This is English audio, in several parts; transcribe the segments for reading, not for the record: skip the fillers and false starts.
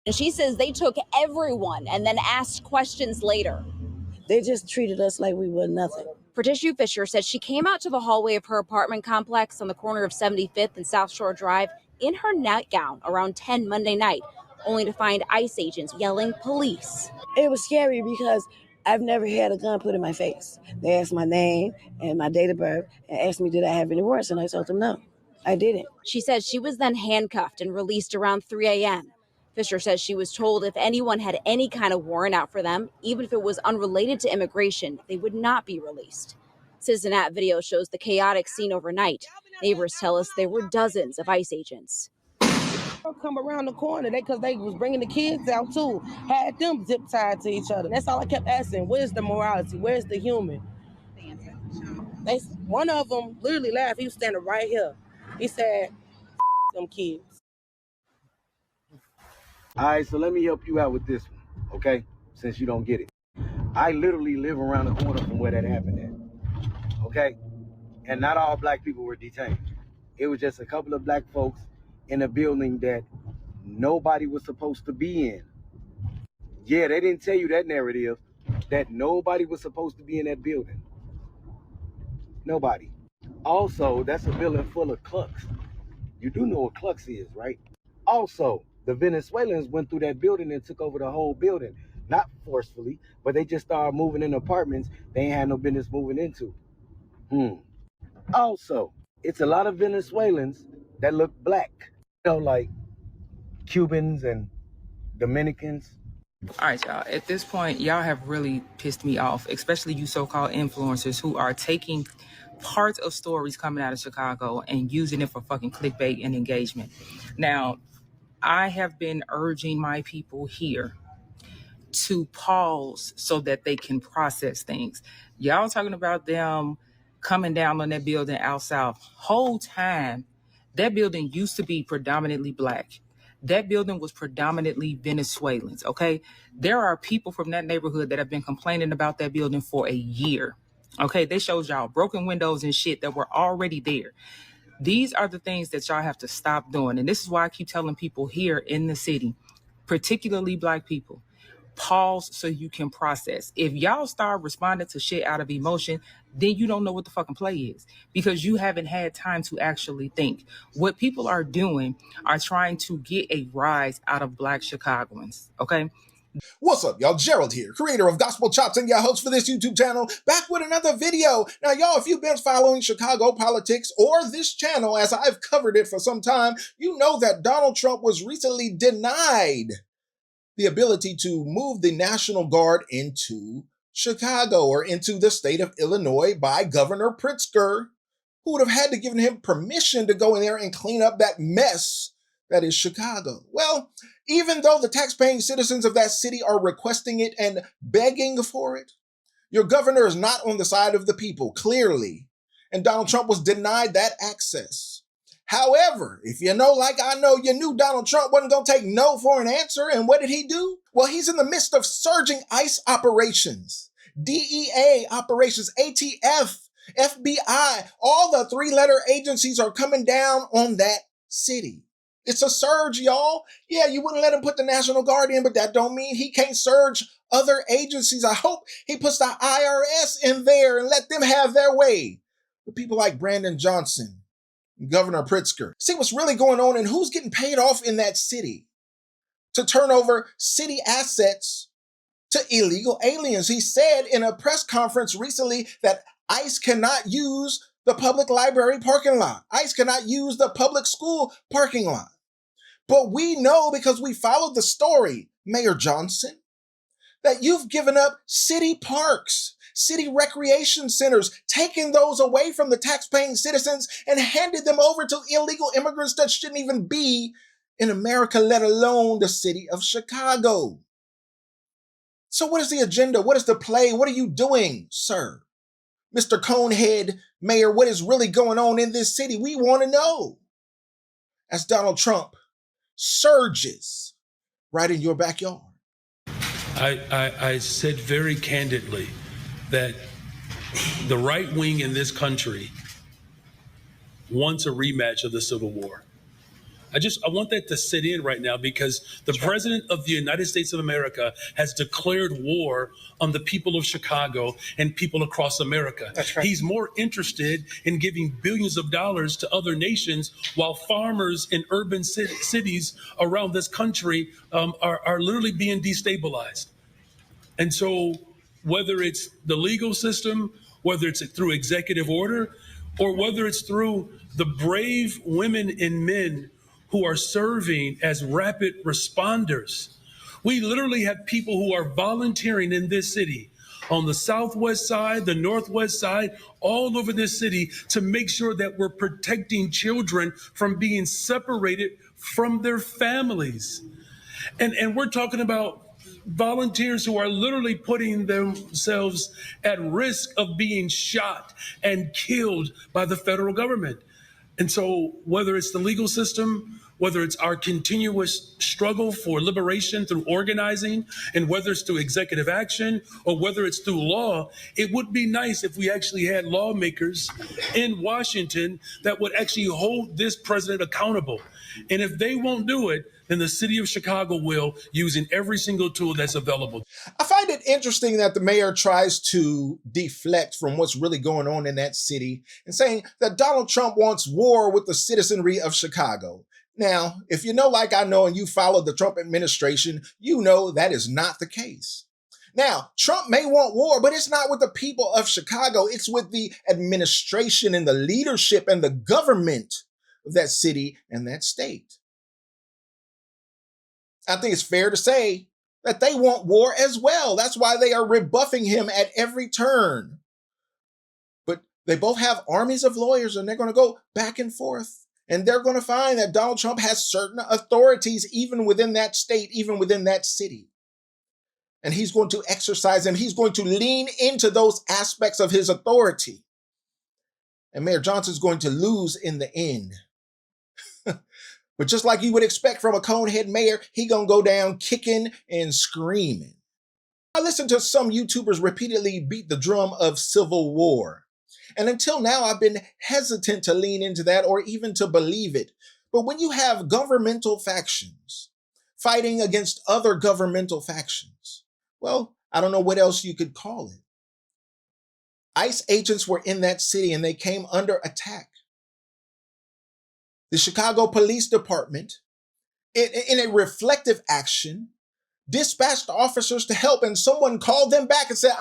And she says they took everyone and then asked questions later. They just treated us like we were nothing. Patricia Fisher said she came out to the hallway of her apartment complex on the corner of 75th and South Shore Drive in her nightgown around 10 Monday night, only to find ICE agents yelling police. It was scary because I've never had a gun put in my face. They asked my name and my date of birth and asked me did I have any warrants, and I told them no, I didn't. She said she was then handcuffed and released around 3 a.m. Fisher says she was told if anyone had any kind of warrant out for them, even if it was unrelated to immigration, they would not be released. Citizen-At video shows the chaotic scene overnight. Neighbors tell us there were dozens of ICE agents. Come around the corner, because they was bringing the kids out too, had them zip tied to each other. That's all I kept asking. Where's the morality? Where's the human? One of them literally laughed. He was standing right here. He said, them kids. All right, so let me help you out with this one, okay? Since you don't get it. I literally live around the corner from where that happened at, okay? And not all black people were detained. It was just a couple of black folks in a building that nobody was supposed to be in. Yeah, they didn't tell you that narrative, that nobody was supposed to be in that building. Nobody. Also, that's a building full of clucks. You do know what clucks is, right? Also, the Venezuelans went through that building and took over the whole building. Not forcefully, but they just started moving in apartments they ain't had no business moving into. Also, it's a lot of Venezuelans that look black. You know, like Cubans and Dominicans. All right, y'all. At this point, y'all have really pissed me off, especially you so-called influencers who are taking parts of stories coming out of Chicago and using it for fucking clickbait and engagement. Now, I have been urging my people here to pause so that they can process things. Y'all talking about them coming down on that building out south. Whole time, that building used to be predominantly black. That building was predominantly Venezuelans, okay? There are people from that neighborhood that have been complaining about that building for a year, okay? They showed y'all broken windows and shit that were already there. These are the things that y'all have to stop doing. And this is why I keep telling people here in the city, particularly black people, pause so you can process. If y'all start responding to shit out of emotion, then you don't know what the fucking play is because you haven't had time to actually think. What people are doing are trying to get a rise out of black Chicagoans, okay? What's up, y'all? Gerald here, creator of Gospel Chops and your host for this YouTube channel, back with another video. Now, y'all, if you've been following Chicago politics or this channel as I've covered it for some time, you know that Donald Trump was recently denied the ability to move the National Guard into Chicago or into the state of Illinois by Governor Pritzker, who would have had to give him permission to go in there and clean up that mess that is Chicago. Well, even though the taxpaying citizens of that city are requesting it and begging for it, your governor is not on the side of the people, clearly, and Donald Trump was denied that access. However, if you know like I know, you knew Donald Trump wasn't going to take no for an answer, and what did he do? Well, he's in the midst of surging ICE operations, DEA operations, ATF, FBI, all the three-letter agencies are coming down on that city. It's a surge, y'all. Yeah, you wouldn't let him put the National Guard in, but that don't mean he can't surge other agencies. I hope he puts the IRS in there and let them have their way. But people like Brandon Johnson, Governor Pritzker. See what's really going on and who's getting paid off in that city to turn over city assets to illegal aliens. He said in a press conference recently that ICE cannot use the public library parking lot. ICE cannot use the public school parking lot. But we know, because we followed the story, Mayor Johnson, that you've given up city parks, city recreation centers, taking those away from the tax-paying citizens and handed them over to illegal immigrants that shouldn't even be in America, let alone the city of Chicago. So what is the agenda? What is the play? What are you doing, sir? Mr. Conehead Mayor, what is really going on in this city? We want to know. As Donald Trump surges right in your backyard. I said very candidly that the right wing in this country wants a rematch of the Civil War. I want that to sit in right now, because the President of the United States of America has declared war on the people of Chicago and people across America. That's right. He's more interested in giving billions of dollars to other nations, while farmers in urban cities around this country are literally being destabilized. And so whether it's the legal system, whether it's through executive order, or whether it's through the brave women and men who are serving as rapid responders. We literally have people who are volunteering in this city, on the southwest side, the northwest side, all over this city, to make sure that we're protecting children from being separated from their families. And we're talking about volunteers who are literally putting themselves at risk of being shot and killed by the federal government. And so whether it's the legal system, whether it's our continuous struggle for liberation through organizing, and whether it's through executive action, or whether it's through law, it would be nice if we actually had lawmakers in Washington that would actually hold this president accountable. And if they won't do it, then the city of Chicago will, using every single tool that's available. I find it interesting that the mayor tries to deflect from what's really going on in that city and saying that Donald Trump wants war with the citizenry of Chicago. Now, if you know like I know and you followed the Trump administration, you know that is not the case. Now, Trump may want war, but it's not with the people of Chicago. It's with the administration and the leadership and the government of that city and that state. I think it's fair to say that they want war as well. That's why they are rebuffing him at every turn. But they both have armies of lawyers, and they're going to go back and forth. And they're going to find that Donald Trump has certain authorities even within that state, even within that city. And he's going to exercise them. He's going to lean into those aspects of his authority. And Mayor Johnson's going to lose in the end. But just like you would expect from a conehead mayor, he gonna go down kicking and screaming. I listened to some YouTubers repeatedly beat the drum of civil war. And until now, I've been hesitant to lean into that or even to believe it. But when you have governmental factions fighting against other governmental factions, well, I don't know what else you could call it. ICE agents were in that city and they came under attack. The Chicago Police Department, in a reflective action, dispatched officers to help, and someone called them back and said,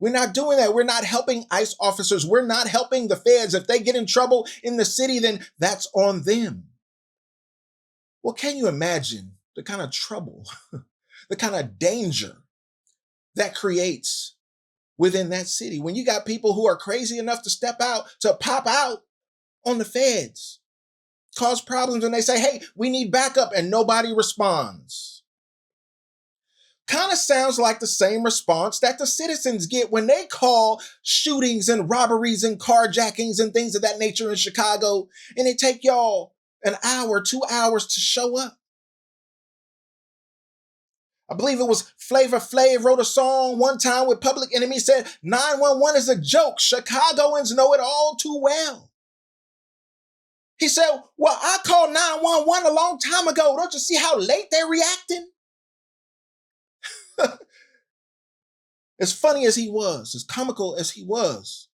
we're not doing that. We're not helping ICE officers. We're not helping the feds. If they get in trouble in the city, then that's on them. Well, can you imagine the kind of trouble, the kind of danger that creates within that city when you got people who are crazy enough to step out, to pop out on the feds, cause problems, and they say, hey, we need backup, and nobody responds. Kind of sounds like the same response that the citizens get when they call shootings and robberies and carjackings and things of that nature in Chicago, and it take y'all an hour, 2 hours to show up. I believe it was Flavor Flav wrote a song one time with Public Enemy, said 911 is a joke. Chicagoans know it all too well. He said, well, I called 911 a long time ago. Don't you see how late they're reacting? As funny as he was, as comical as he was,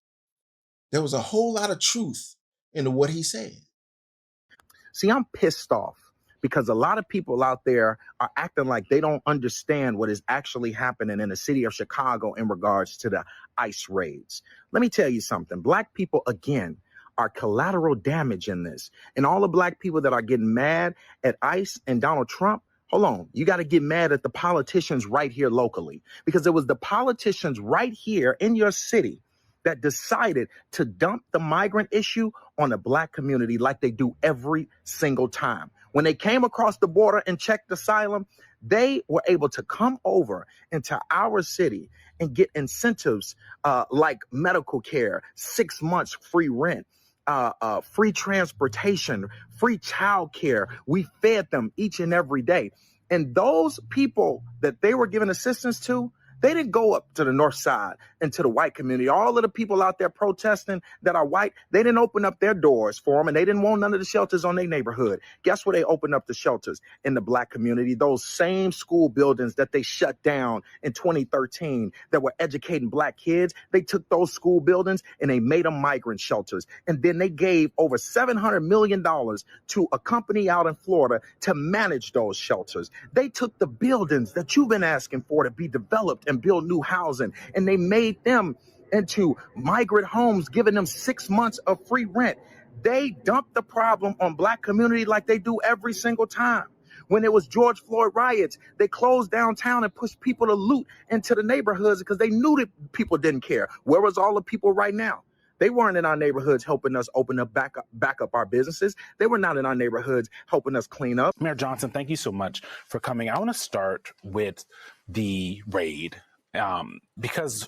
there was a whole lot of truth into what he said. See, I'm pissed off because a lot of people out there are acting like they don't understand what is actually happening in the city of Chicago in regards to the ICE raids. Let me tell you something. Black people, again, are collateral damage in this. And all the black people that are getting mad at ICE and Donald Trump, hold on, you got to get mad at the politicians right here locally, because it was the politicians right here in your city that decided to dump the migrant issue on the black community like they do every single time. When they came across the border and checked asylum, they were able to come over into our city and get incentives like medical care, 6 months free rent, free transportation, free child care. We fed them each and every day. And those people that they were giving assistance to, they didn't go up to the north side and to the white community. All of the people out there protesting that are white, they didn't open up their doors for them, and they didn't want none of the shelters on their neighborhood. Guess where they opened up the shelters? In the black community. Those same school buildings that they shut down in 2013 that were educating black kids, they took those school buildings and they made them migrant shelters. And then they gave over $700 million to a company out in Florida to manage those shelters. They took the buildings that you've been asking for to be developed and build new housing, and they made them into migrant homes, giving them 6 months of free rent. They dumped the problem on black community like they do every single time. When it was George Floyd riots, they closed downtown and pushed people to loot into the neighborhoods because they knew that people didn't care. Where was all the people right now? They weren't in our neighborhoods helping us open up back up our businesses. They were not in our neighborhoods helping us clean up. Mayor Johnson, thank you so much for coming. I want to start with the raid because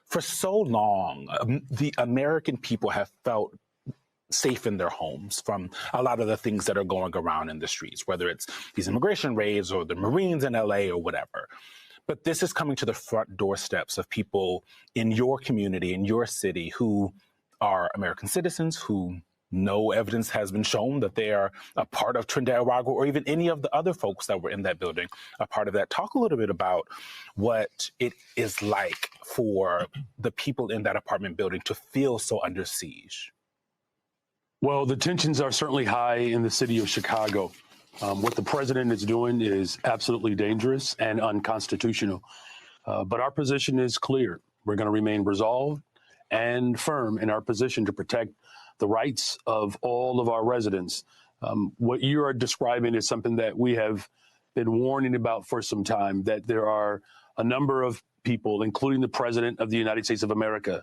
for so long, the American people have felt safe in their homes from a lot of the things that are going around in the streets, whether it's these immigration raids or the Marines in LA or whatever. But this is coming to the front doorsteps of people in your community, in your city, who are American citizens, who no evidence has been shown that they are a part of Trinidad or even any of the other folks that were in that building a part of that. Talk a little bit about what it is like for the people in that apartment building to feel so under siege. Well, the tensions are certainly high in the city of Chicago. What the president is doing is absolutely dangerous and unconstitutional. But our position is clear. We're going to remain resolved and firm in our position to protect the rights of all of our residents. What you are describing is something that we have been warning about for some time, that there are a number of people, including the President of the United States of America,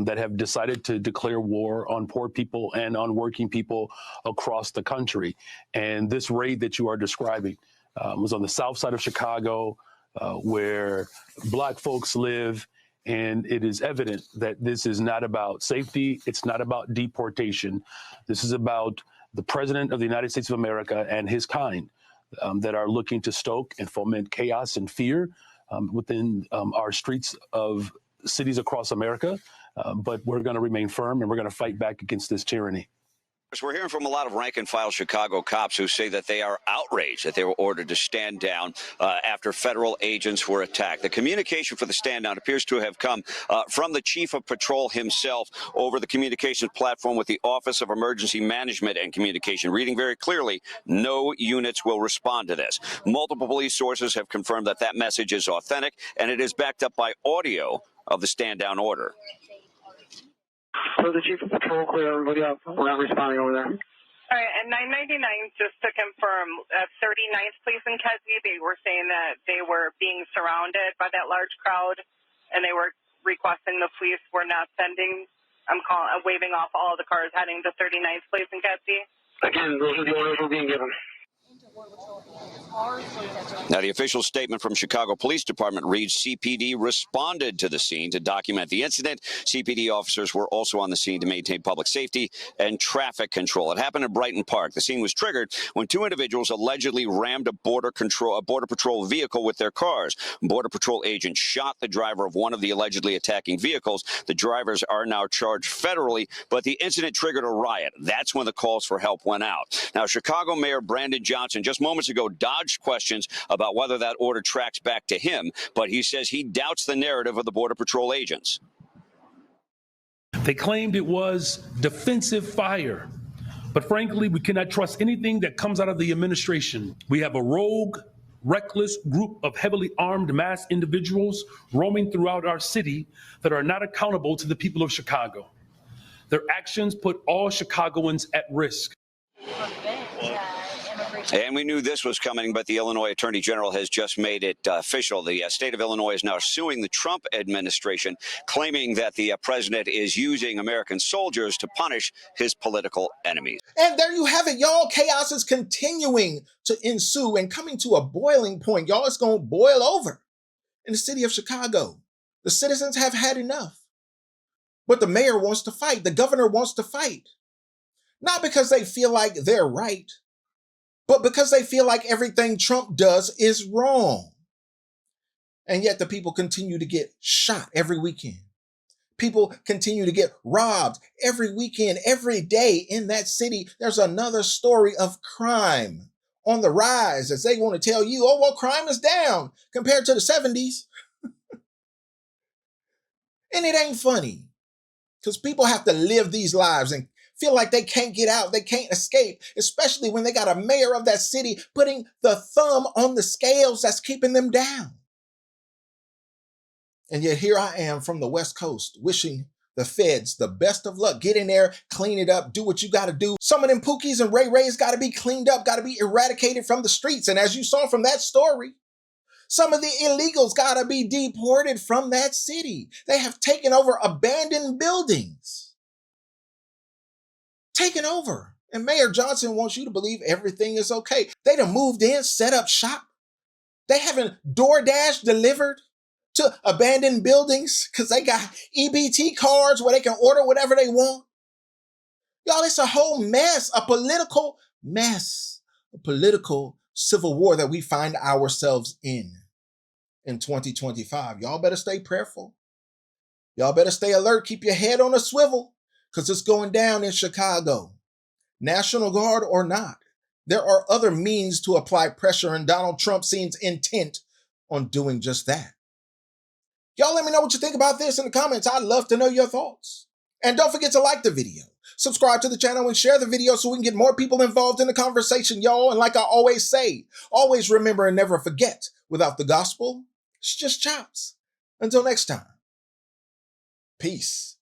that have decided to declare war on poor people and on working people across the country. And this raid that you are describing was on the south side of Chicago, where Black folks live. And it is evident that this is not about safety. It's not about deportation. This is about the President of the United States of America and his kind that are looking to stoke and foment chaos and fear within our streets of cities across America. But we're going to remain firm and we're going to fight back against this tyranny. We're hearing from a lot of rank-and-file Chicago cops who say that they are outraged that they were ordered to stand down after federal agents were attacked. The communication for the stand down appears to have come from the chief of patrol himself over the communications platform with the Office of Emergency Management and Communication, reading very clearly, no units will respond to this. Multiple police sources have confirmed that that message is authentic, and it is backed up by audio of the stand-down order. So the chief of patrol clear everybody up. We're not responding over there. All right, and 999, just to confirm, 39th Police in Kedzie, they were saying that they were being surrounded by that large crowd, and they were requesting the police were not sending. I'm waving off all the cars heading to 39th Police in Kedzie. Again, those are the orders we're being given. Now, the official statement from Chicago Police Department reads, CPD responded to the scene to document the incident. CPD officers were also on the scene to maintain public safety and traffic control. It happened in Brighton Park. The scene was triggered when two individuals allegedly rammed a Border Patrol vehicle with their cars. Border Patrol agents shot the driver of one of the allegedly attacking vehicles. The drivers are now charged federally, but the incident triggered a riot. That's when the calls for help went out. Now, Chicago Mayor Brandon Johnson just moments ago dodged questions about whether that order tracks back to him, but he says he doubts the narrative of the Border Patrol agents. They claimed it was defensive fire. But frankly, we cannot trust anything that comes out of the administration. We have a rogue, reckless group of heavily armed mass individuals roaming throughout our city that are not accountable to the people of Chicago. Their actions put all Chicagoans at risk. And we knew this was coming, but the Illinois Attorney General has just made it official. The state of Illinois is now suing the Trump administration, claiming that the president is using American soldiers to punish his political enemies. And there you have it, y'all. Chaos is continuing to ensue and coming to a boiling point. Y'all, it's going to boil over in the city of Chicago. The citizens have had enough. But the mayor wants to fight. The governor wants to fight. Not because they feel like they're right, but because they feel like everything Trump does is wrong. And yet the people continue to get shot every weekend. People continue to get robbed every weekend, every day in that city. There's another story of crime on the rise as they want to tell you, oh, well, crime is down compared to the 70s. And it ain't funny because people have to live these lives and feel like they can't get out, they can't escape, especially when they got a mayor of that city putting the thumb on the scales that's keeping them down. And yet here I am from the West Coast wishing the feds the best of luck. Get in there, clean it up, do what you got to do. Some of them Pookies and Ray Rays got to be cleaned up, got to be eradicated from the streets. And as you saw from that story, some of the illegals got to be deported from that city. They have taken over abandoned buildings. Taken over. And Mayor Johnson wants you to believe everything is okay. They done moved in, set up shop. They haven't DoorDash delivered to abandoned buildings because they got EBT cards where they can order whatever they want. Y'all, it's a whole mess, a political mess, a political civil war that we find ourselves in 2025. Y'all better stay prayerful. Y'all better stay alert. Keep your head on a swivel because it's going down in Chicago. National Guard or not, there are other means to apply pressure, and Donald Trump seems intent on doing just that. Y'all let me know what you think about this in the comments. I'd love to know your thoughts. And don't forget to like the video, subscribe to the channel, and share the video so we can get more people involved in the conversation, y'all. And like I always say, always remember and never forget, without the gospel, it's just chops. Until next time, peace.